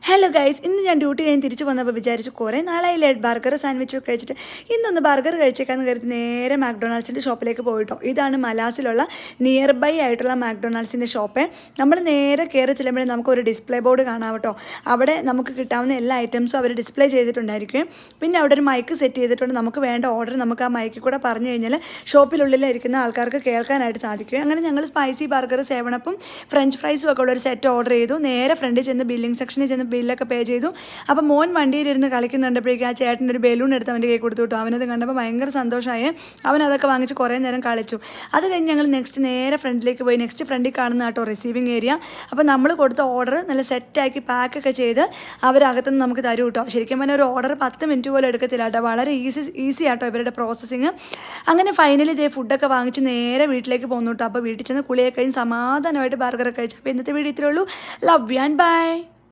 Hello guys, ഇന്ന് ഞാൻ duty കഴിഞ്ഞ് തിരിച്ചു വന്നപ്പോൾ വിചാരിച്ചു കുറേ നാളായില്ലേ ബർഗർ സാൻഡ്വിച്ചൊക്കെ കഴിച്ചിട്ട് ഇന്നൊന്ന് ബർഗർ കഴിച്ചേക്കാന്ന് കരുതി നേരെ മാക്ഡൊണാൾഡ്സിൻ്റെ ഷോപ്പിലേക്ക് പോയിട്ടോ. ഇതാണ് മലാസിലുള്ള നിയർ ബൈ ആയിട്ടുള്ള മാക്ഡൊണാൾഡ്സിൻ്റെ ഷോപ്പ്. നമ്മൾ നേരെ കയറി ചെല്ലുമ്പോഴേ നമുക്കൊരു ഡിസ്പ്ലേ ബോർഡ് കാണാം കേട്ടോ. അവിടെ നമുക്ക് കിട്ടാവുന്ന എല്ലാ ഐറ്റംസും അവർ ഡിസ്പ്ലേ ചെയ്തിട്ടുണ്ടായിരിക്കും. പിന്നെ അവിടെ ഒരു മൈക്ക് സെറ്റ് ചെയ്തിട്ടുണ്ട്. നമുക്ക് വേണ്ട ഓർഡർ നമുക്ക് ആ മൈക്കിൽ കൂടെ പറഞ്ഞു കഴിഞ്ഞാൽ ഷോപ്പിനുള്ളിലിരിക്കുന്ന ആൾക്കാർക്ക് കേൾക്കാനായിട്ട് സാധിക്കും. അങ്ങനെ ഞങ്ങൾ സ്പൈസി ബർഗർ, സേവനപ്പും ഫ്രഞ്ച് ഫ്രൈസും ഒക്കെ ഉള്ളൊരു സെറ്റ് ഓർഡർ ചെയ്തു. നേരെ ഫ്രണ്ടിൽ ചെന്ന് ബില്ലിംഗ് സെക്ഷനിൽ ചെന്ന് ബില്ലൊക്കെ പേ ചെയ്തു. അപ്പോൾ മോൻ വണ്ടിയിലിരുന്ന് കളിക്കുന്നുണ്ടപ്പോഴേക്കും ആ ചേട്ടൻ്റെ ഒരു ബലൂൺ എടുത്ത് അവൻ്റെ കൈ കൊടുത്തു കിട്ടും. അവനത് കണ്ടപ്പോൾ ഭയങ്കര സന്തോഷമായി. അവനതൊക്കെ വാങ്ങിച്ച് കുറേ നേരം കളിച്ചു. അത് കഴിഞ്ഞ് ഞങ്ങൾ നെക്സ്റ്റ് നേരെ ഫ്രണ്ടിലേക്ക് പോയി. നെക്സ്റ്റ് ഫ്രണ്ടിൽ കാണുന്ന കേട്ടോ റിസീവിങ് ഏരിയ. അപ്പോൾ നമ്മൾ കൊടുത്ത ഓർഡർ നല്ല സെറ്റാക്കി പാക്കൊക്കെ ചെയ്ത് അവരകത്തുനിന്ന് നമുക്ക് തരും കേട്ടോ. ശരിക്കും പറഞ്ഞാൽ ഒരു ഓർഡർ 10 മിനിറ്റ് പോലും എടുക്കത്തില്ല കേട്ടോ. വളരെ ഈസി ആട്ടോ ഇവരുടെ പ്രോസസ്സിങ്. അങ്ങനെ ഫൈനലി ഇതേ ഫുഡൊക്കെ വാങ്ങിച്ച് നേരെ വീട്ടിലേക്ക് പോകുന്നു കേട്ടോ. അപ്പോൾ വീട്ടിൽ ചെന്ന് കുളിയൊക്കെ കഴിഞ്ഞ് സമാധാനമായിട്ട് ബർഗറൊക്കെ കഴിച്ചു. അപ്പോൾ ഇന്നത്തെ വീഡിയോ ഇത്രയേ ഉള്ളൂ. Love you and by.